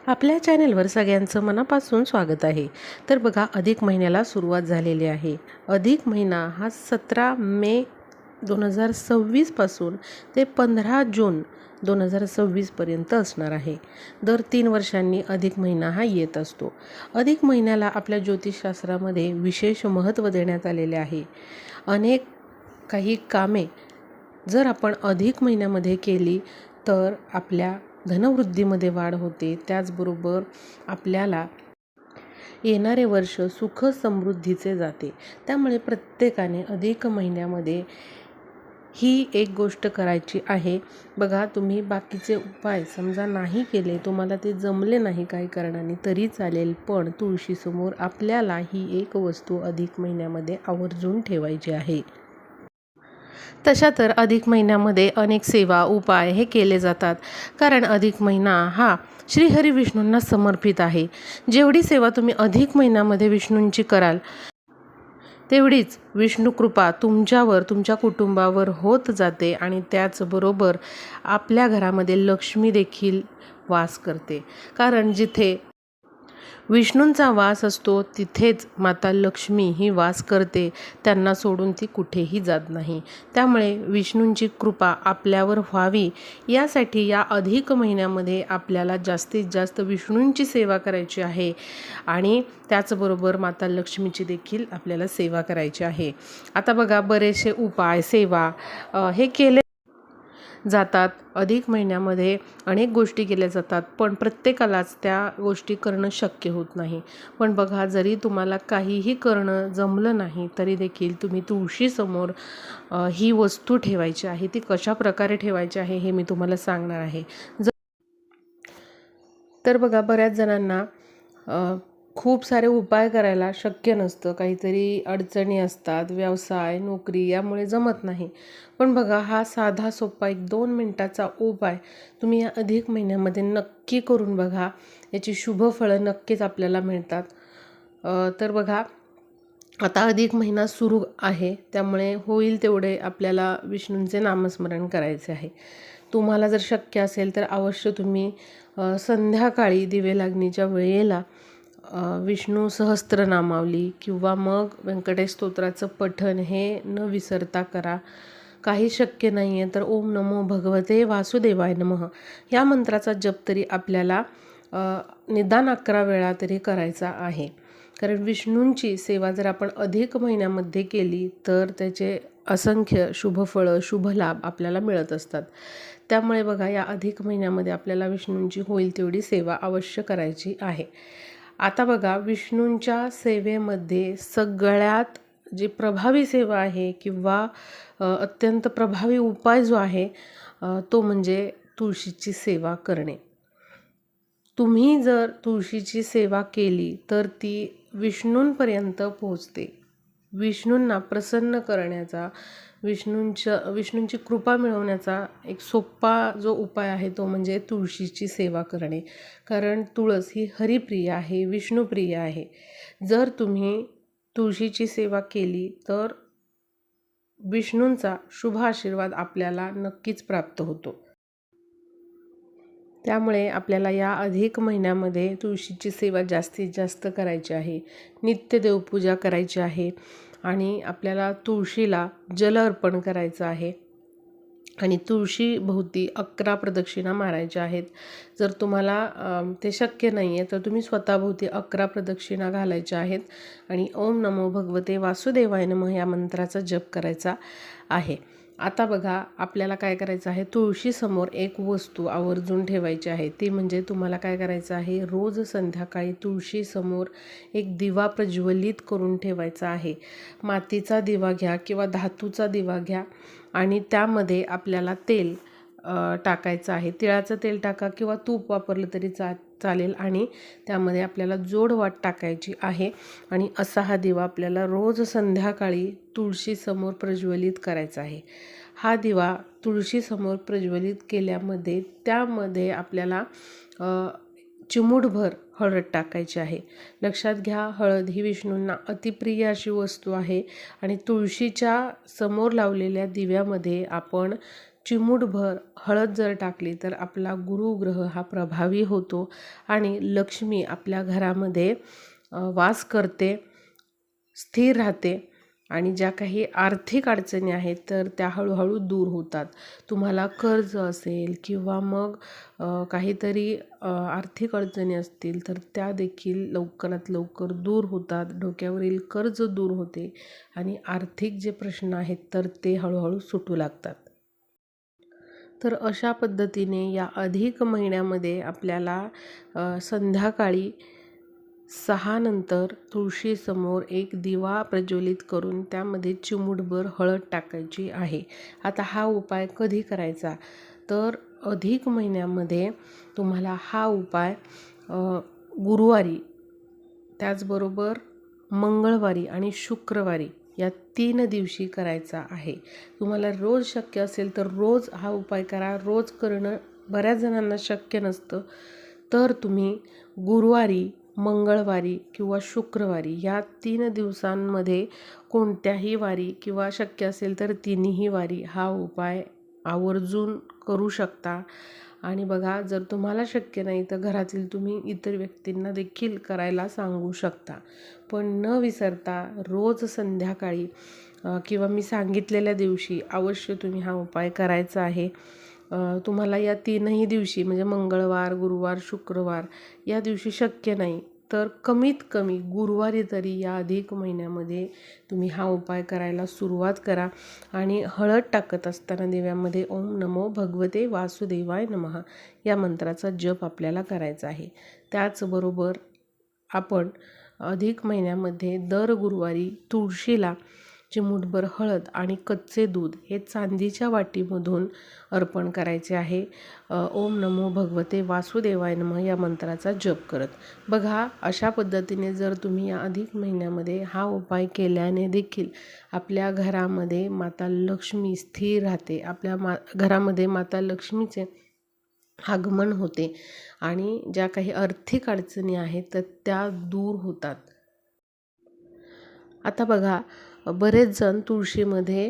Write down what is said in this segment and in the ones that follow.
आपल्या चॅनेलवर सगळ्यांचं मनापासून स्वागत आहे। तर बघा, अधिक महिन्याला सुरुवात झालेली आहे। अधिक महिना हा 17 मे 2026 पासून ते 15 जून 2026 पर्यंत असणार आहे। दर 3 वर्षांनी अधिक महिना हा येत असतो। अधिक महिन्याला आपल्या ज्योतिषशास्त्रामध्ये विशेष महत्त्व देण्यात आलेले आहे। अनेक काही कामे जर आपण अधिक महिन्यामध्ये केली तर आपल्या धनवृद्धीमध्ये वाढ होते। त्याचबरोबर आपल्याला येणारे वर्ष सुख समृद्धीचे जाते। त्यामुळे प्रत्येकाने अधिक महिन्यामध्ये ही एक गोष्ट करायची आहे। बघा, तुम्ही बाकीचे उपाय समजा नाही केले, तुम्हाला ते जमले नाही काही कारणाने तरी चालेल, पण तुळशीसमोर आपल्याला ही एक वस्तू अधिक महिन्यामध्ये आवर्जून ठेवायची आहे। तशा तर अधिक महिन्यामध्ये अनेक सेवा उपाय हे केले जातात, कारण अधिक महिना हा श्रीहरी विष्णूंना समर्पित आहे। जेवढी सेवा तुम्ही अधिक महिन्यामध्ये विष्णूंची कराल तेवढीच विष्णू कृपा तुमच्यावर तुमच्या कुटुंबावर होत जाते आणि त्याचबरोबर आपल्या घरामध्ये लक्ष्मी देखील वास करते। कारण जिथे विष्णूंचा वास असतो तिथेच माता लक्ष्मी ही वास करते, त्यांना सोडून ती कुठेही जात नाही। त्यामुळे विष्णूंची कृपा आपल्यावर व्हावी यासाठी या अधिक महिन्यामध्ये आपल्याला जास्तीत जास्त विष्णूंची सेवा करायची आहे आणि त्याचबरोबर माता लक्ष्मीची देखील आपल्याला सेवा करायची आहे। आता बघा, बरेचसे उपाय सेवा हे केले जातात। अधिक महिन्यामध्ये अनेक गोष्टी केल्या जातात, पण प्रत्येकालाच त्या गोष्टी करणं शक्य होत नाही। पण बघा, जरी तुम्हाला काहीही करणं जमलं नाही तरी देखील तुम्ही तुळशीसमोर ही वस्तू ठेवायची आहे। ती कशा प्रकारे ठेवायची आहे हे मी तुम्हाला सांगणार आहे। तर बघा, बऱ्याच जणांना खूप सारे उपाय करायला शक्य नसतं, काहीतरी अडचणी असतात, व्यवसाय नोकरी यामुळे जमत नाही। पण बघा, हा साधा सोपा 1-2 मिनिटाचा उपाय तुम्ही या अधिक महिन्यामध्ये नक्की करून बघा, याची शुभ फळं नक्कीच आपल्याला मिळतात। तर बघा, आता अधिक महिना सुरू आहे, त्यामुळे होईल तेवढे आपल्याला विष्णूंचे नामस्मरण करायचे आहे। तुम्हाला जर शक्य असेल तर अवश्य तुम्ही संध्याकाळी दिवे लागणीच्या वेळेला विष्णू सहस्त्रनामावली किंवा मग व्यंकटेश स्तोत्राचं पठण हे न विसरता करा। काही शक्य नाही आहे तर ओम नमो भगवते वासुदेवाय नमः या मंत्राचा जप तरी आपल्याला निदान 11 वेळा तरी करायचा आहे। कारण विष्णूंची सेवा जर आपण अधिक महिन्यामध्ये केली तर त्याचे असंख्य शुभफळं शुभलाभ आपल्याला मिळत असतात। त्यामुळे बघा, या अधिक महिन्यामध्ये आपल्याला विष्णूंची होईल तेवढी सेवा अवश्य करायची आहे। आता बघा, विष्णूंच्या सेवेमध्ये सगळ्यात जी प्रभावी सेवा आहे किंवा अत्यंत प्रभावी उपाय जो आहे तो म्हणजे तुळशीची सेवा करणे। तुम्ही जर तुळशीची सेवा केली तर ती विष्णूंपर्यंत पोहोचते। विष्णूंना प्रसन्न करण्याचा, विष्णूंची कृपा मिळवण्याचा एक सोपा जो उपाय आहे तो म्हणजे तुळशीची सेवा करणे। कारण तुळस ही हरिप्रिय आहे, विष्णुप्रिय आहे। जर तुम्ही तुळशीची सेवा केली तर विष्णूंचा शुभ आशीर्वाद आपल्याला नक्कीच प्राप्त होतो। त्यामुळे आपल्याला या अधिक महिन्यामध्ये तुळशीची सेवा जास्तीत जास्त करायची आहे, नित्य देवपूजा करायची आहे आणि आपल्याला तुळशीला जल अर्पण करायचं आहे आणि तुळशीभोवती 11 प्रदक्षिणा मारायच्या आहेत। जर तुम्हाला ते शक्य नाही आहे तर तुम्ही स्वतःभोवती 11 प्रदक्षिणा घालायच्या आहेत आणि ओम नमो भगवते वासुदेवाय नमः या मंत्राचा जप करायचा आहे। आता बघा, आपल्याला काय करायचं आहे, तुळशीसमोर एक वस्तू आवर्जून ठेवायची आहे। ती म्हणजे तुम्हाला काय करायचं आहे, रोज संध्याकाळी तुळशीसमोर एक दिवा प्रज्वलित करून ठेवायचा आहे। मातीचा दिवा घ्या किंवा धातूचा दिवा घ्या आणि त्यामध्ये आपल्याला तेल टाकायचं आहे। तिळाचं तेल टाका किंवा तूप वापरलं तरी चालेल आणि त्यामध्ये आपल्याला जोडवाट टाकायची आहे आणि असा हा दिवा आपल्याला रोज संध्याकाळी तुळशीसमोर प्रज्वलित करायचा आहे। हा दिवा तुळशीसमोर प्रज्वलित केल्यामध्ये त्यामध्ये आपल्याला चिमूटभर हळद टाकायची आहे। लक्षात घ्या, हळद ही विष्णूंना अतिप्रिय अशी वस्तू आहे आणि तुळशीच्या समोर लावलेल्या दिव्यामध्ये आपण चिमूटभर हळद जर टाकली तर आपला गुरुग्रह हा प्रभावी होतो आणि लक्ष्मी आपल्या घरामध्ये वास करते, स्थिर राहते आणि ज्या काही आर्थिक अडचणी आहेत तर त्या हळूहळू दूर होतात. तुम्हाला कर्ज असेल किंवा मग काहीतरी आर्थिक अडचणी असतील तर त्या देखील लवकरात लवकर दूर होतात. डोक्यावरील कर्ज दूर होते आणि आर्थिक जे प्रश्न आहेत तर ते हळूहळू सुटू लागतात. तर अशा पद्धतीने या अधिक महिन्यामध्ये आपल्याला संध्याकाळी 6 नंतर तुळशीसमोर एक दिवा प्रज्वलित करून त्यामध्ये चिमूटभर हळद टाकायची आहे. आता हा उपाय कधी करायचा, तर अधिक महिन्यामध्ये तुम्हाला हा उपाय गुरुवारी, त्याचबरोबर मंगळवारी आणि शुक्रवारी या 3 दिवशी करायचा आहे. तुम्हाला रोज शक्य असेल तर रोज हा उपाय करा. रोज करणं बऱ्याच जणांना शक्य नसतं, तर तुम्ही गुरुवारी, मंगळवारी किंवा शुक्रवारी या 3 दिवसांमध्ये कोणत्याही वारी किंवा शक्य असेल तर तिन्ही वारी हा उपाय आवर्जून करू शकता. आणि बघा, जर तुम्हाला शक्य नाही तर घरातील तुम्ही इतर व्यक्तींना देखील करायला सांगू शकता. पण न विसरता रोज संध्याकाळी किंवा मी सांगितलेल्या दिवशी अवश्य तुम्ही हा उपाय करायचा आहे. तुम्हाला या 3ही दिवशी म्हणजे मंगळवार, गुरुवार, शुक्रवार या दिवशी शक्य नाही तर कमीत कमी गुरुवारी तरी या अधिक महिन्यामध्ये तुम्ही हा उपाय करायला सुरुवात करा. आणि हळद टाकत असताना दिव्यामध्ये ओम नमो भगवते वासुदेवाय नमः या मंत्राचा जप आपल्याला करायचा आहे. त्याचबरोबर आपण अधिक महिन्यामध्ये दर गुरुवारी तुळशीला चिमूटभर हळद आणि कच्चे दूध हे चांदीच्या वाटीमधून अर्पण करायचे आहे. ओम नमो भगवते वासुदेवाय नमः या मंत्राचा जप करत. बघा, अशा पद्धतीने जर तुम्ही या अधिक महिन्यामध्ये हा उपाय केल्याने देखील आपल्या घरामध्ये माता लक्ष्मी स्थिर राहते. आपल्या घरामध्ये माता लक्ष्मीचे आगमन होते आणि ज्या काही आर्थिक अडचणी आहेत तर त्या दूर होतात. आता बघा, बरेच जण तुळशीमध्ये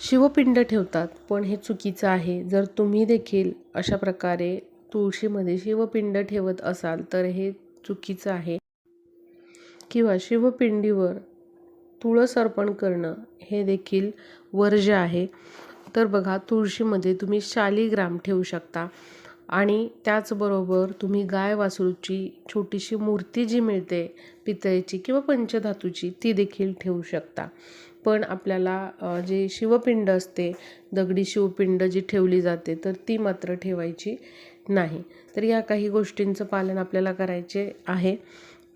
शिवपिंड ठेवतात, पण हे चुकीचं आहे. जर तुम्ही देखील अशा प्रकारे तुळशीमध्ये शिवपिंड ठेवत असाल तर हे चुकीचं आहे. किंवा शिवपिंडीवर तुळस अर्पण करणं हे देखील वर्ज्य आहे. तर बघा, तुळशीमध्ये तुम्ही शालिग्राम ठेवू शकता आणि त्याचबरोबर तुम्ही गाय वासरूची छोटीशी मूर्ती जी मिळते पितळेची किंवा पंचधातूची ती देखील ठेवू शकता. पण आपल्याला जे शिवपिंड असते, दगडी शिवपिंड जी ठेवली जाते तर ती मात्र ठेवायची नाही. तर या काही गोष्टींचं पालन आपल्याला करायचे आहे.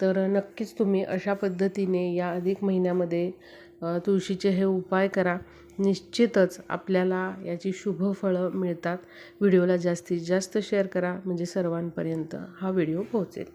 तर नक्कीच तुम्ही अशा पद्धतीने या अधिक महिन्यामध्ये तुळशीचे हे उपाय करा. निश्चितच आपल्याला याची शुभ फळं मिळतात. व्हिडिओला जास्तीत जास्त शेअर करा म्हणजे सर्वांपर्यंत हा व्हिडिओ पोहोचेल.